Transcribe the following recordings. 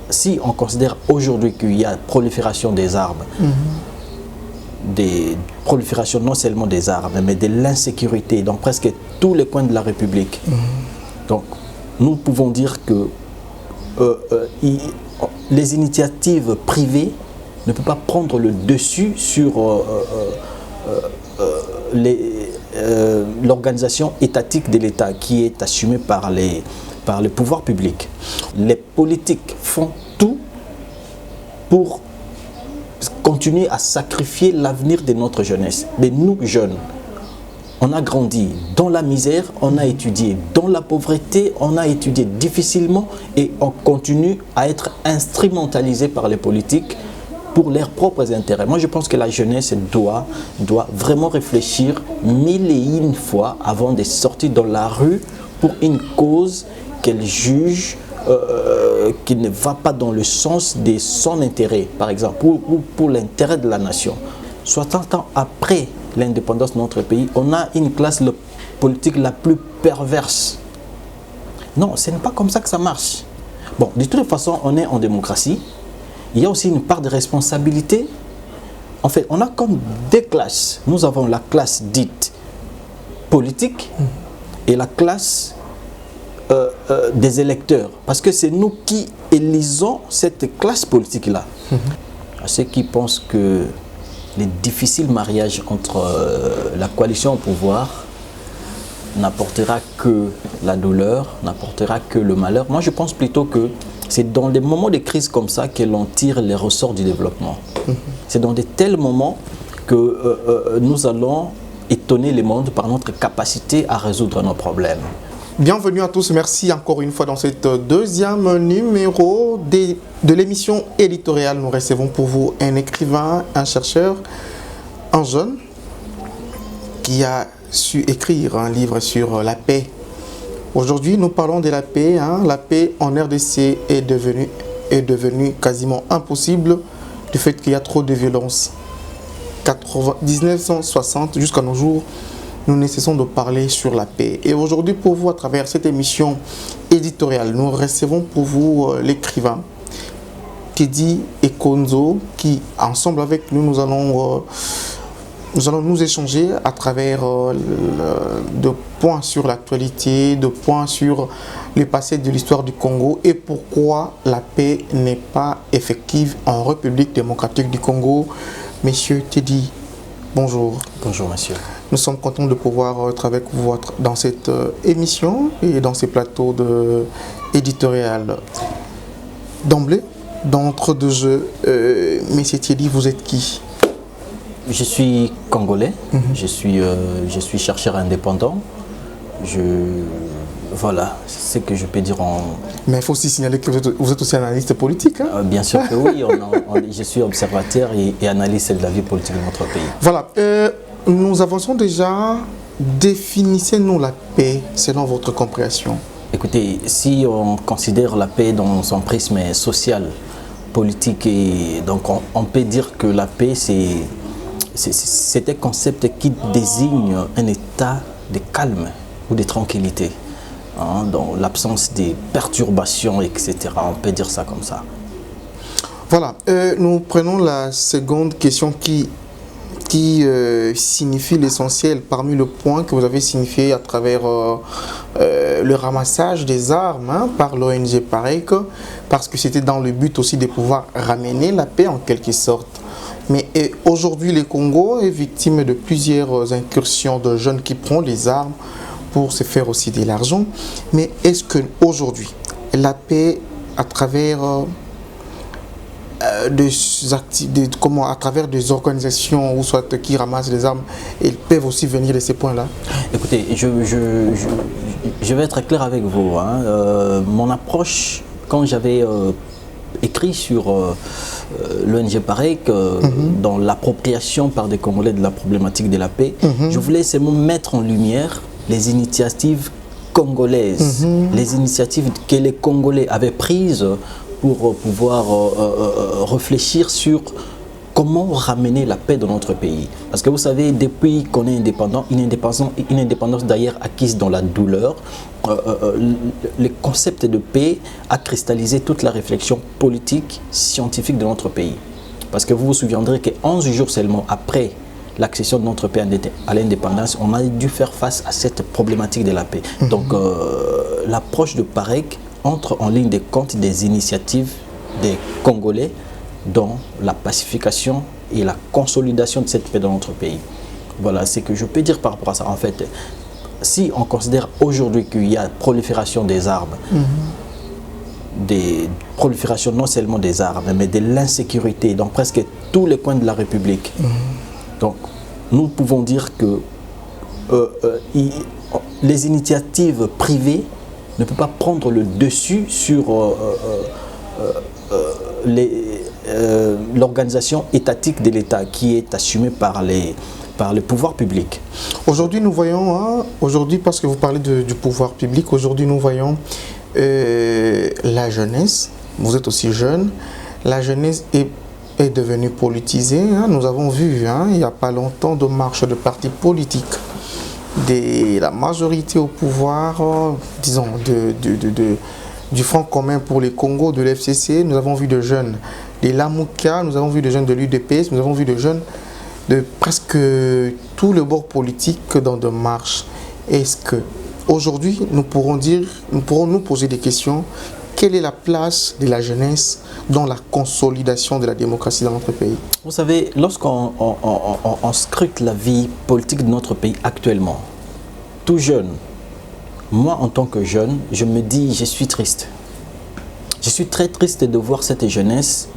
Si on considère aujourd'hui qu'il y a prolifération des armes, des proliférations non seulement des armes, mais de l'insécurité dans presque tous les coins de la République, donc nous pouvons dire que les initiatives privées ne peuvent pas prendre le dessus sur l'organisation étatique de l'État qui est assumée par les pouvoirs publics. Les politiques font tout pour continuer à sacrifier l'avenir de notre jeunesse, de nous jeunes. On a grandi dans la misère, on a étudié dans la pauvreté, on a étudié difficilement et on continue à être instrumentalisé par les politiques pour leurs propres intérêts. Moi, je pense que la jeunesse doit vraiment réfléchir 1001 fois avant de sortir dans la rue pour une cause qu'elle juge qui ne va pas dans le sens de son intérêt, par exemple, ou pour l'intérêt de la nation. 60 ans après l'indépendance de notre pays, on a une classe politique la plus perverse. Non, ce n'est pas comme ça que ça marche. Bon, de toute façon, on est en démocratie. Il y a aussi une part de responsabilité. En fait, on a comme deux classes. Nous avons la classe dite politique et la classe des électeurs. Parce que c'est nous qui élisons cette classe politique-là. À ceux qui pensent que les difficiles mariages entre la coalition au pouvoir n'apportera que la douleur, n'apportera que le malheur. Moi, je pense plutôt que c'est dans des moments de crise comme ça que l'on tire les ressorts du développement. C'est dans de tels moments que nous allons étonner le monde par notre capacité à résoudre nos problèmes. Bienvenue à tous, merci encore une fois dans cette deuxième numéro de l'émission éditoriale. Nous recevons pour vous un écrivain, un chercheur, un jeune qui a su écrire un livre sur la paix. Aujourd'hui, nous parlons de la paix. La paix en RDC est devenue quasiment impossible du fait qu'il y a trop de violence. 1960 jusqu'à nos jours, nous ne cessons de parler sur la paix. Et aujourd'hui, pour vous, à travers cette émission éditoriale, nous recevons pour vous l'écrivain Teddy Ekonzo, qui, ensemble avec nous, nous allons nous échanger à travers de points sur l'actualité, de points sur le passé de l'histoire du Congo et pourquoi la paix n'est pas effective en République démocratique du Congo. Monsieur Teddy, bonjour. Bonjour, monsieur. Nous sommes contents de pouvoir être avec vous dans cette émission et dans ces plateaux éditorial. D'emblée, d'entre-deux jeux, monsieur Teddy, vous êtes qui? Je suis congolais, je suis chercheur indépendant. Voilà, c'est ce que je peux dire en... Mais il faut aussi signaler que vous êtes aussi analyste politique. Bien sûr que oui, je suis observateur et analyste de la vie politique de notre pays. Voilà, nous avançons déjà. Définissez-nous la paix selon votre compréhension. Écoutez, si on considère la paix dans son prisme social, politique, et donc on peut dire que la paix, c'est un concept qui désigne un état de calme ou de tranquillité, dans l'absence des perturbations, etc. On peut dire ça comme ça. Voilà, nous prenons la seconde question qui signifie l'essentiel parmi le point que vous avez signifié à travers le ramassage des armes par l'ONG PAREC, parce que c'était dans le but aussi de pouvoir ramener la paix en quelque sorte. Mais aujourd'hui, le Congo est victime de plusieurs incursions de jeunes qui prennent les armes pour se faire aussi de l'argent. Mais est-ce qu'aujourd'hui, la paix, à travers comment, à travers des organisations ou soit qui ramassent les armes, ils peuvent aussi venir de ces points-là? Écoutez, je vais être clair avec vous. Hein. Mon approche, quand j'avais écrit sur l'ONG PAREC, dans l'appropriation par des Congolais de la problématique de la paix, je voulais seulement mettre en lumière les initiatives congolaises, les initiatives que les Congolais avaient prises pour pouvoir réfléchir sur comment ramener la paix dans notre pays. Parce que vous savez, depuis qu'on est indépendant, une indépendance d'ailleurs acquise dans la douleur, le concept de paix a cristallisé toute la réflexion politique, scientifique de notre pays. Parce que vous vous souviendrez que 11 jours seulement après l'accession de notre pays à l'indépendance, on a dû faire face à cette problématique de la paix. Donc l'approche de PAREC entre en ligne de compte des initiatives des Congolais dans la pacification et la consolidation de cette paix dans notre pays. Voilà ce que je peux dire par rapport à ça. En fait, si on considère aujourd'hui qu'il y a prolifération des armes, des proliférations non seulement des armes, mais de l'insécurité dans presque tous les coins de la République, donc nous pouvons dire que les initiatives privées ne peuvent pas prendre le dessus sur l'organisation étatique de l'État qui est assumée par le pouvoir public. Aujourd'hui, nous voyons, aujourd'hui, parce que vous parlez du pouvoir public, aujourd'hui, nous voyons la jeunesse. Vous êtes aussi jeune. La jeunesse est devenue politisée. Nous avons vu, il n'y a pas longtemps, de marches de partis politiques. De la majorité au pouvoir, disons, du Front commun pour les Congo, de l'FCC, nous avons vu de jeunes des Lamouka, nous avons vu de jeunes de l'UDPS, nous avons vu de jeunes de presque tout le bord politique dans de marches. Est-ce que aujourd'hui nous pourrons nous poser des questions? Quelle est la place de la jeunesse dans la consolidation de la démocratie dans notre pays? Vous savez, lorsqu'on scrute la vie politique de notre pays actuellement, tout jeune, moi en tant que jeune, je me dis, je suis triste. Je suis très triste de voir cette jeunesse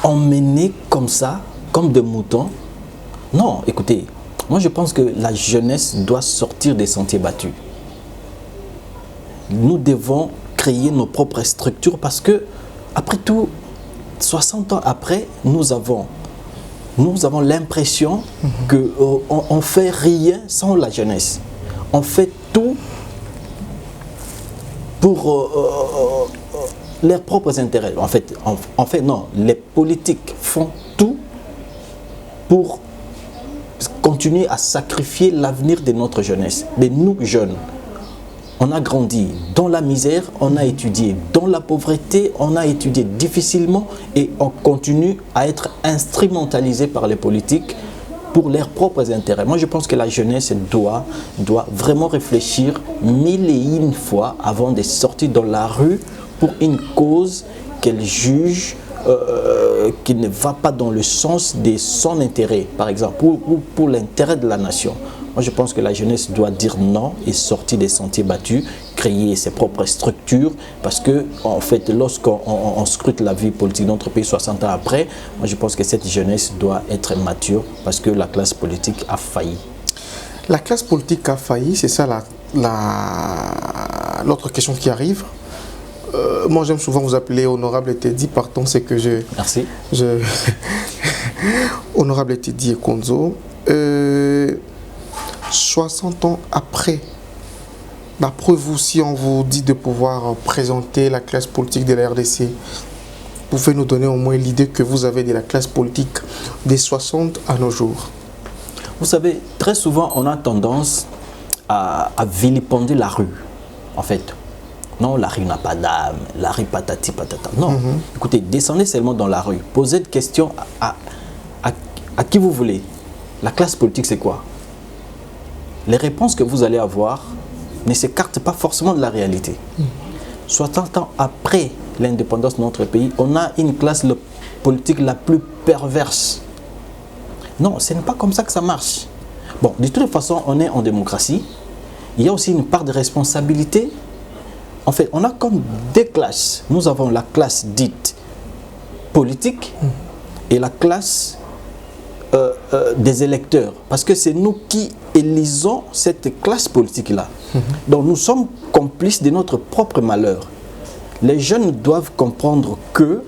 emmenée comme ça, comme des moutons. Non, écoutez, moi je pense que la jeunesse doit sortir des sentiers battus. Nous devons créer nos propres structures parce que, après tout, 60 ans après, nous avons l'impression qu'on ne fait rien sans la jeunesse. On fait tout pour leurs propres intérêts. En fait, non, les politiques font tout pour continuer à sacrifier l'avenir de notre jeunesse. Mais nous, jeunes, on a grandi dans la misère, on a étudié dans la pauvreté, on a étudié difficilement et on continue à être instrumentalisé par les politiques pour leurs propres intérêts. Moi, je pense que la jeunesse doit vraiment réfléchir 1001 fois avant de sortir dans la rue pour une cause qu'elle juge qui ne va pas dans le sens de son intérêt, par exemple, ou pour l'intérêt de la nation. Moi, je pense que la jeunesse doit dire non et sortir des sentiers battus, créer ses propres structures, parce que, en fait, lorsqu'on scrute la vie politique de notre pays 60 ans après, moi, je pense que cette jeunesse doit être mature, parce que la classe politique a failli. La classe politique a failli, c'est ça l'autre question qui arrive. Moi, j'aime souvent vous appeler Honorable Teddy, partons, c'est que je... Merci. Honorable Teddy Ekonzo, 60 ans après, d'après vous, si on vous dit de pouvoir présenter la classe politique de la RDC, vous pouvez nous donner au moins l'idée que vous avez de la classe politique des 60 à nos jours? Vous savez, très souvent, on a tendance à vilipender la rue, en fait. Non, la rue n'a pas d'âme, la rue patati patata. Non, écoutez, descendez seulement dans la rue, posez des questions à qui vous voulez. La classe politique, c'est quoi? Les réponses que vous allez avoir ne s'écartent pas forcément de la réalité. 60 ans après l'indépendance de notre pays, on a une classe politique la plus perverse. Non, ce n'est pas comme ça que ça marche. Bon, de toute façon, on est en démocratie. Il y a aussi une part de responsabilité. En fait, on a comme deux classes. Nous avons la classe dite politique et la classe des électeurs. Parce que c'est nous qui élisons cette classe politique-là. Donc nous sommes complices de notre propre malheur. Les jeunes doivent comprendre que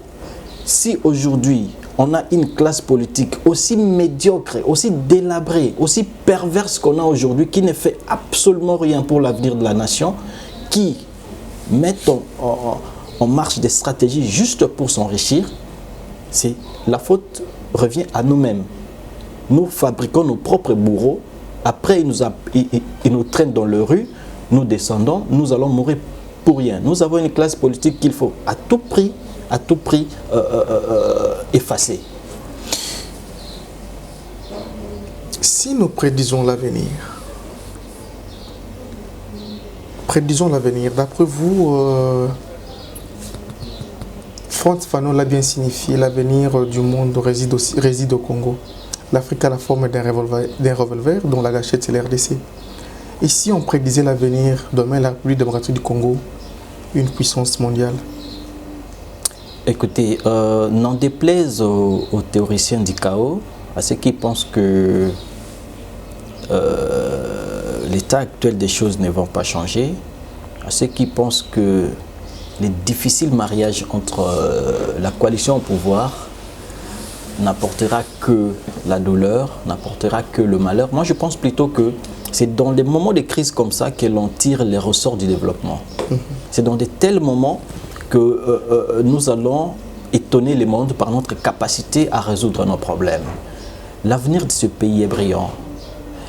si aujourd'hui on a une classe politique aussi médiocre, aussi délabrée, aussi perverse qu'on a aujourd'hui, qui ne fait absolument rien pour l'avenir de la nation, qui met en marche des stratégies juste pour s'enrichir, la faute revient à nous-mêmes. Nous fabriquons nos propres bourreaux, après ils nous traînent dans les rues, nous descendons, nous allons mourir pour rien. Nous avons une classe politique qu'il faut à tout prix effacer. Si nous prédisons l'avenir, d'après vous, Frantz Fanon l'a bien signifié, l'avenir du monde réside au Congo. L'Afrique a la forme d'un revolver dont la gâchette c'est l'RDC. Et si on prédisait l'avenir, demain la République démocratique du Congo, une puissance mondiale? Écoutez, n'en déplaise aux théoriciens du chaos, à ceux qui pensent que l'état actuel des choses ne va pas changer, à ceux qui pensent que les difficiles mariages entre la coalition au pouvoir n'apportera que la douleur, n'apportera que le malheur. Moi, je pense plutôt que c'est dans des moments de crise comme ça que l'on tire les ressorts du développement. C'est dans de tels moments que nous allons étonner le monde par notre capacité à résoudre nos problèmes. L'avenir de ce pays est brillant.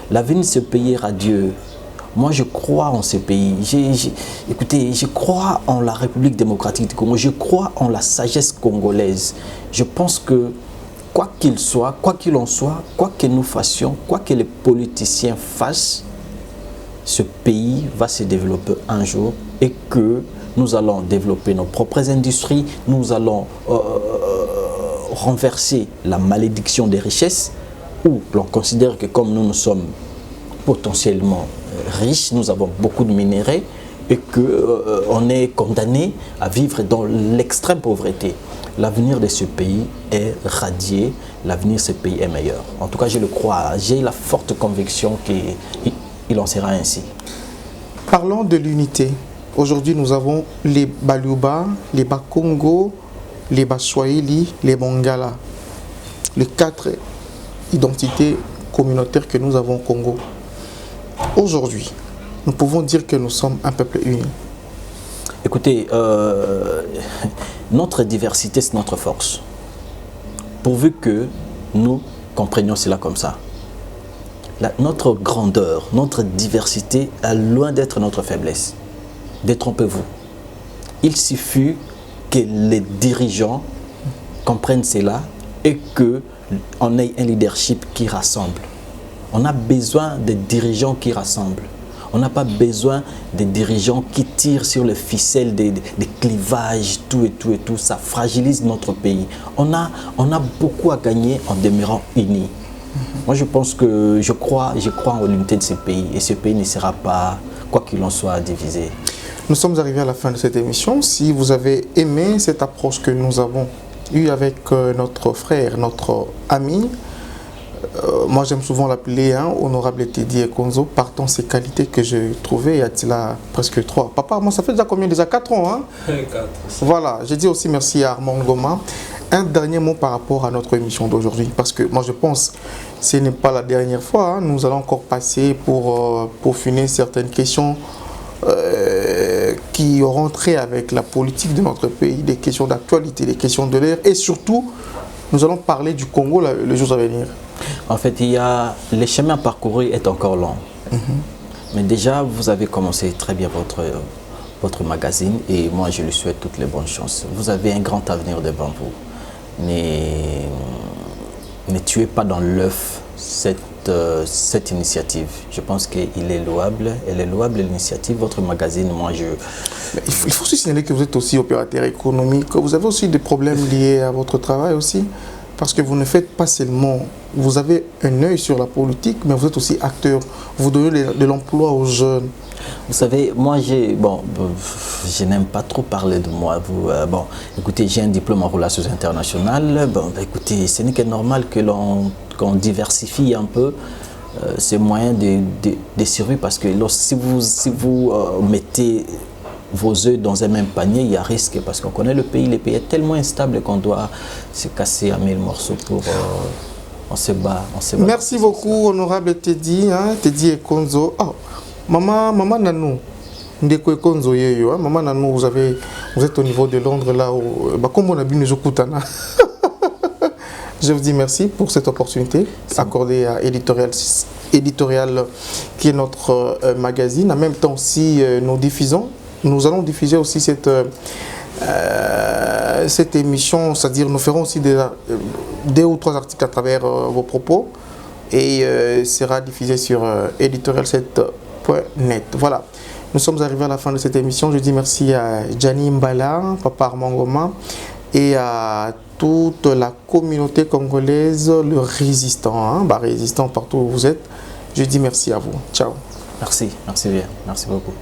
L'avenir de ce pays est radieux. Moi, je crois en ce pays. Écoutez, je crois en la République démocratique du Congo. Je crois en la sagesse congolaise. Je pense que quoi qu'il soit, quoi qu'il en soit, quoi que nous fassions, quoi que les politiciens fassent, ce pays va se développer un jour et que nous allons développer nos propres industries, nous allons renverser la malédiction des richesses, où l'on considère que comme nous sommes potentiellement riches, nous avons beaucoup de minéraux et qu'on est condamné à vivre dans l'extrême pauvreté. L'avenir de ce pays est radié, l'avenir de ce pays est meilleur. En tout cas, je le crois, j'ai la forte conviction qu'il en sera ainsi. Parlons de l'unité. Aujourd'hui, nous avons les Baluba, les Bakongo, les Baswahili, les Bangala. Les 4 identités communautaires que nous avons au Congo. Aujourd'hui, nous pouvons dire que nous sommes un peuple uni. Écoutez, notre diversité, c'est notre force. Pourvu que nous comprenions cela comme ça. Notre grandeur, notre diversité est loin d'être notre faiblesse. Détrompez-vous. Il suffit que les dirigeants comprennent cela et qu'on ait un leadership qui rassemble. On a besoin de dirigeants qui rassemblent. On n'a pas besoin de dirigeants qui tirent sur les ficelles des clivages, tout. Ça fragilise notre pays. On a beaucoup à gagner en demeurant unis. Moi, je pense que je crois en l'unité de ce pays et ce pays ne sera pas, quoi qu'il en soit, divisé. Nous sommes arrivés à la fin de cette émission. Si vous avez aimé cette approche que nous avons eue avec notre frère, notre ami, moi j'aime souvent l'appeler honorable Teddy Ekonzo, partant ses qualités que j'ai trouvées, il y a presque 3. Papa, moi ça fait déjà combien? Déjà 4 ans 4. Voilà, je dis aussi merci à Armand Ngoma. Un dernier mot par rapport à notre émission d'aujourd'hui, parce que moi je pense que ce n'est pas la dernière fois, nous allons encore passer pour peaufiner certaines questions qui auront trait avec la politique de notre pays, des questions d'actualité, des questions de l'air, et surtout, nous allons parler du Congo les jours à venir. En fait, le chemin parcouru est encore long. Mais déjà, vous avez commencé très bien votre magazine et moi, je lui souhaite toutes les bonnes chances. Vous avez un grand avenir devant vous. Ne tuez pas dans l'œuf cette initiative. Je pense qu'il est louable. Elle est louable, l'initiative. Votre magazine, moi, Mais il faut aussi signaler que vous êtes aussi opérateur économique. Vous avez aussi des problèmes liés à votre travail aussi. parce que vous ne faites pas seulement, vous avez un œil sur la politique, mais vous êtes aussi acteur. Vous donnez de l'emploi aux jeunes. Vous savez, moi, je n'aime pas trop parler de moi. Écoutez, j'ai un diplôme en relations internationales. Écoutez, ce n'est que normal que qu'on diversifie un peu ces moyens de survie, parce que si vous mettez vos œufs dans un même panier, il y a risque, parce qu'on connaît le pays est tellement instable qu'on doit se casser à 1000 morceaux pour... on se bat. Merci beaucoup, honorable Teddy, Teddy Ekonzo. Oh, maman Nanou, Ndeko Ekonzo yeyo, hein? Maman Nanou, vous êtes au niveau de Londres, là où... comme on a vu, nous écoutons. Je vous dis merci pour cette opportunité accordée à Éditorial, qui est notre magazine. En même temps, si nous allons diffuser aussi cette émission, c'est-à-dire nous ferons aussi 2 ou 3 articles à travers vos propos, et sera diffusé sur editorial7.net. Voilà, nous sommes arrivés à la fin de cette émission. Je dis merci à Gianni Mbala, Papa Armangoma, et à toute la communauté congolaise, le résistant, résistant partout où vous êtes. Je dis merci à vous. Ciao. Merci bien. Merci beaucoup.